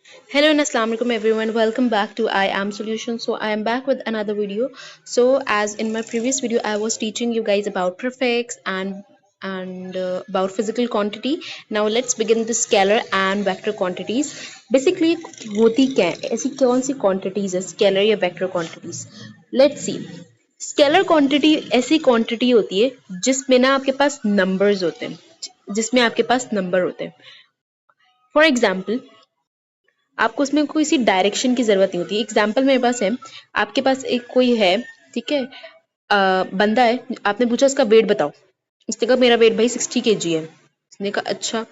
Hello and assalamu alaikum everyone. Welcome back to I Am Solution. So I am back with another video. So as in my previous video, I was teaching you guys about prefix and about physical quantity. Now let's begin the scalar and vector quantities. Basically होती क्या है? ऐसी कौन सी quantities है scalar या vector quantities? Let's see. Scalar quantity ऐसी quantity होती है जिसमें ना आपके पास नंबर्स होते हैं, जिसमें आपके पास नंबर होते हैं. फॉर एग्जाम्पल आपको उसमें कोई सी डायरेक्शन की जरूरत नहीं होती. एग्जाम्पल मेरे पास है, आपके पास एक कोई है, ठीक है, बंदा है, आपने पूछा उसका वेट बताओ. उसने कहा मेरा वेट भाई 60 kg है. उसने कहा अच्छा.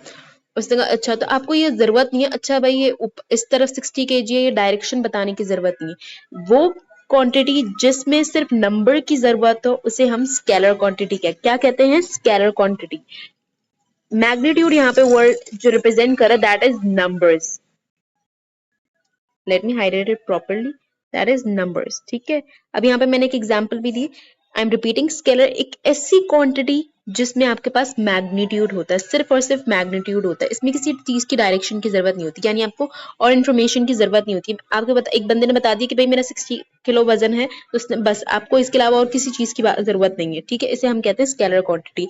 उसने कहा अच्छा, तो आपको ये जरूरत नहीं है अच्छा भाई ये इस तरफ 60 kg है, ये डायरेक्शन बताने की जरूरत नहीं है. वो क्वांटिटी जिसमें सिर्फ नंबर की जरूरत हो उसे हम स्केलर क्वांटिटी क्या कहते हैं? Scalar quantity. मैग्नीट्यूड यहाँ पे वर्ड जो रिप्रेजेंट कर रहा है that is numbers. Let me highlight it properly. That is numbers. ठीक है, अब यहाँ पे मैंने एक एग्जांपल भी दी. आई एम रिपीटिंग, स्केलर एक ऐसी क्वांटिटी जिसमें आपके पास मैग्नीट्यूड होता है, सिर्फ और सिर्फ मैग्नीट्यूड होता है. इसमें किसी चीज की डायरेक्शन की जरूरत नहीं होती, यानी आपको और इन्फॉर्मेशन की जरूरत नहीं होती. आपको एक बंदे ने बता दिया कि भाई मेरा 60 किलो वजन है, तो उसने बस, आपको इसके अलावा और किसी चीज की जरूरत नहीं है. ठीक है, इसे हम कहते हैं स्केलर क्वांटिटी.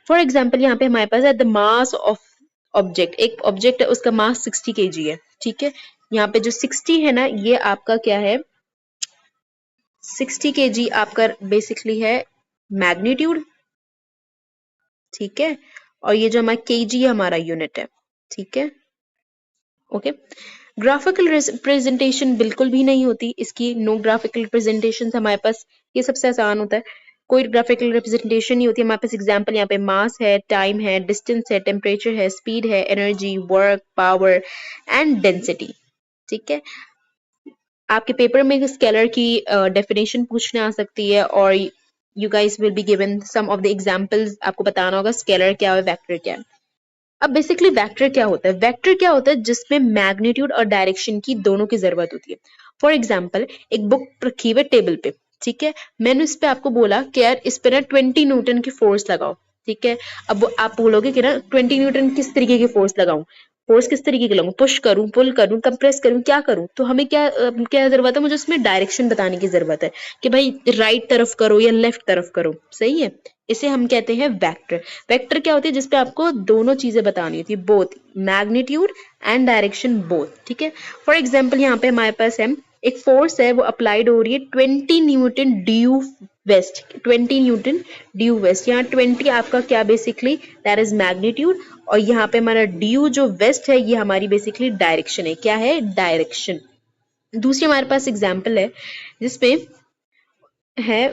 फॉर एग्जाम्पल यहाँ पे हमारे पास है द मास ऑफ ऑब्जेक्ट. एक ऑब्जेक्ट है, उसका मास 60 kg है. ठीक है, यहाँ पे जो 60 है ना, ये आपका क्या है? 60 kg आपका बेसिकली है मैग्नीट्यूड. ठीक है, और ये जो हमारा kg है हमारा यूनिट है. ठीक है, ओके. ग्राफिकल रिप्रेजेंटेशन बिल्कुल भी नहीं होती इसकी. नो ग्राफिकल रिप्रेजेंटेशन हमारे पास, ये सबसे आसान होता है. कोई ग्राफिकल रिप्रेजेंटेशन नहीं होती हमारे पास. एग्जांपल यहाँ पे मास है, टाइम है, डिस्टेंस है, टेम्परेचर है, स्पीड है, energy, work, power and density. ठीक है, आपके पेपर में स्केलर की डेफिनेशन पूछने आ सकती है, और you guys will be given some of the examples. आपको बताना होगा स्केलर क्या है, वेक्टर क्या है. अब बेसिकली वेक्टर क्या होता है? वेक्टर क्या होता है? जिसमें मैग्नीट्यूड और डायरेक्शन की दोनों की जरूरत होती है. फॉर एग्जाम्पल एक बुक रखी हुई टेबल पे. ठीक है, मैंने इस पे आपको बोला कि यार इस पे ना 20 न्यूटन की फोर्स लगाओ. ठीक है, अब आप बोलोगे कि ना 20 न्यूटन किस तरीके की फोर्स लगाऊं, फोर्स किस तरीके की लगाऊं, पुश करूं, पुल करूं, कंप्रेस करूं, क्या करूं? तो हमें क्या जरूरत है? मुझे उसमें डायरेक्शन बताने की जरूरत है कि भाई राइट तरफ करो या लेफ्ट तरफ करो. सही है, इसे हम कहते हैं वेक्टर. वेक्टर क्या होती है? जिसपे आपको दोनों चीजें बतानी होती है, both magnitude and direction both. ठीक है, फॉर एग्जाम्पल यहाँ पे हमारे पास है एक फोर्स है, वो अप्लाइड हो रही है 20 newton due west. 20 newton due west. यहाँ 20 आपका क्या बेसिकली? That is magnitude. और यहाँ पे हमारा ड्यू जो वेस्ट है ये हमारी बेसिकली डायरेक्शन है. क्या है? डायरेक्शन. दूसरी हमारे पास एग्जाम्पल है जिसपे है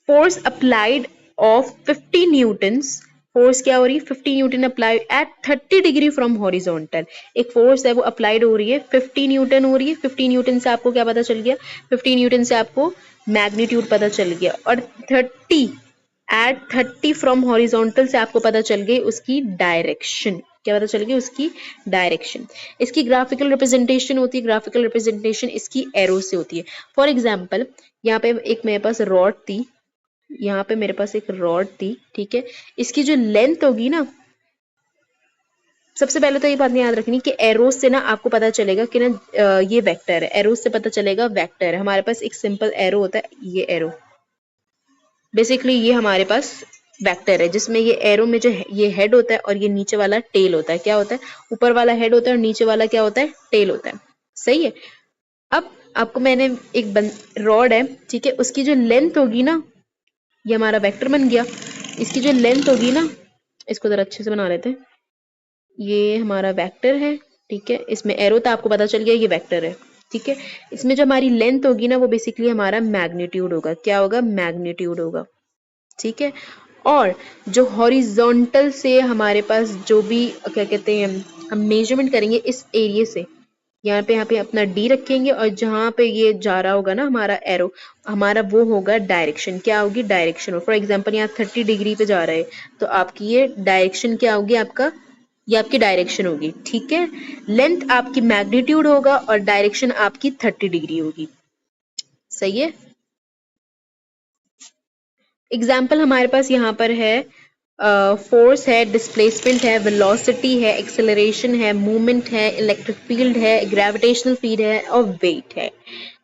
force applied of 50 Newton's. Force क्या हो रही है? 50 Newton applied at 30 degree from horizontal. एक फोर्स है वो अप्लाइड हो रही है, 50 न्यूटन हो रही है. 50 न्यूटन से आपको क्या पता चल गया? 50 न्यूटन से आपको मैग्नीट्यूड पता चल गया. और 30 एट 30 फ्रॉम हॉरिजॉन्टल से आपको पता चल गई उसकी डायरेक्शन. क्या पता चल गई? उसकी डायरेक्शन. इसकी ग्राफिकल रिप्रेजेंटेशन होती है. ग्राफिकल रिप्रेजेंटेशन इसकी एरो से होती है. फॉर एग्जाम्पल यहाँ पे एक मेरे पास रॉड थी, यहाँ पे मेरे पास एक रॉड थी. ठीक है, इसकी जो लेंथ होगी ना, सबसे पहले तो ये बात याद रखनी कि एरोस से ना आपको पता चलेगा कि ना ये वेक्टर है. एरोस से पता चलेगा वेक्टर है. हमारे पास एक सिंपल एरो होता है, ये एरो. बेसिकली ये हमारे पास वेक्टर है, जिसमें ये एरो में जो ये हेड होता है और ये नीचे वाला टेल होता है. क्या होता है? ऊपर वाला हेड होता है और नीचे वाला क्या होता है? टेल होता है. सही है. अब आपको मैंने एक रॉड है, ठीक है, उसकी जो लेंथ होगी ना, ये हमारा वेक्टर बन गया. इसकी जो लेंथ होगी ना, इसको जरा अच्छे से बना लेते हैं. ये हमारा वेक्टर है. ठीक है, इसमें एरो था, आपको पता चल गया ये वेक्टर है. ठीक है, इसमें जो हमारी लेंथ होगी ना वो बेसिकली हमारा मैग्नीट्यूड होगा. क्या होगा? मैग्नीट्यूड होगा. ठीक है, और जो हॉरिजॉन्टल से हमारे पास जो भी क्या कहते हैं, हम मेजरमेंट करेंगे इस एरिया से, यहाँ पे अपना डी रखेंगे, और जहां पे ये जा रहा होगा ना हमारा एरो, हमारा वो होगा डायरेक्शन. क्या होगी? डायरेक्शन. फॉर एग्जांपल यहाँ 30 डिग्री पे जा रहा है, तो आपकी ये डायरेक्शन क्या होगी? आपका ये आपकी डायरेक्शन होगी. ठीक है, लेंथ आपकी मैग्नीट्यूड होगा और डायरेक्शन आपकी 30 डिग्री होगी. सही है. एग्जाम्पल हमारे पास यहाँ पर है फोर्स है, डिस्प्लेसमेंट है, वेलोसिटी है, एक्सेलरेशन है, मूवमेंट है, इलेक्ट्रिक फील्ड है, ग्रेविटेशनल फील्ड है और वेट है।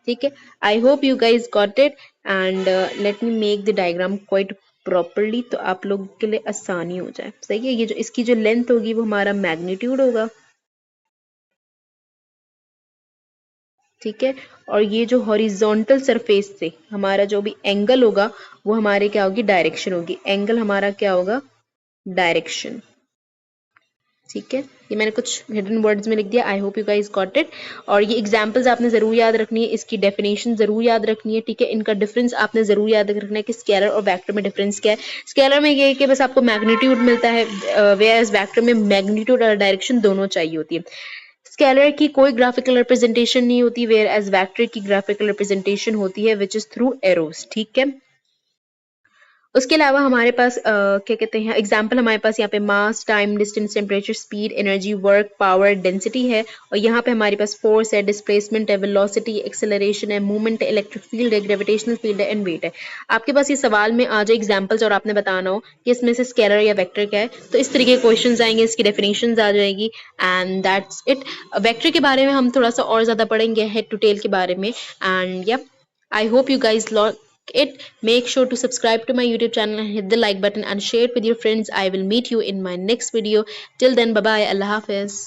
ठीक है, I hope you guys got it and let me make the diagram quite properly, तो आप लोगों के लिए आसानी हो जाए। सही है, ये जो इसकी जो लेंथ होगी वो हमारा मैग्नीट्यूड होगा। ठीक है, और ये जो हॉरिजॉन्टल सरफेस से हमारा जो भी एंगल होगा वो हमारे क्या होगी, डायरेक्शन होगी। एंगल हमारा क्या होगा, डायरेक्शन। ठीक है, ये मैंने कुछ हिडन वर्ड्स में लिख दिया। I hope you guys got it. और ये एग्जांपल्स आपने जरूर याद रखनी है, इसकी डेफिनेशन जरूर याद रखनी है। ठीक है, इनका डिफरेंस आपने जरूर याद रखना है कि स्केलर और वेक्टर में डिफरेंस क्या है। स्केलर में ये है कि बस आपको मैग्नीट्यूड मिलता है, वेयरएज वेक्टर में मैग्नीट्यूड और डायरेक्शन दोनों चाहिए होती है। स्केलर की कोई ग्राफिकल रिप्रेजेंटेशन नहीं होती, वेयर एज वेक्टर की ग्राफिकल रिप्रेजेंटेशन होती है विच इज थ्रू एरोस। ठीक है, उसके अलावा हमारे पास क्या कहते हैं एग्जाम्पल, हमारे पास यहाँ पे mass, time, distance, temperature, speed, energy, work, power, density है। और यहाँ पे हमारे पास फोर्स है, डिस्प्लेसमेंट है, वेलोसिटी, एक्सेलरेशन है, मूवमेंट है, इलेक्ट्रिक फील्ड है, ग्रेविटेशनल फील्ड है एंड वेट है। आपके पास ये सवाल में आ जाए एग्जाम्पल्स और आपने बताना हो कि इसमें से स्केलर या वेक्टर क्या है, तो इस तरीके के क्वेश्चन आएंगे, इसकी डेफिनेशन आ जाएगी एंड दैट्स इट। वेक्टर के बारे में हम थोड़ा सा और ज्यादा पढ़ेंगे, हेड टू टेल के बारे में। एंड या I hope you guys like it. Make sure to subscribe to my YouTube channel and hit the like button and share it with your friends. I will meet you in my next video. Till then, bye bye. Allah Hafiz.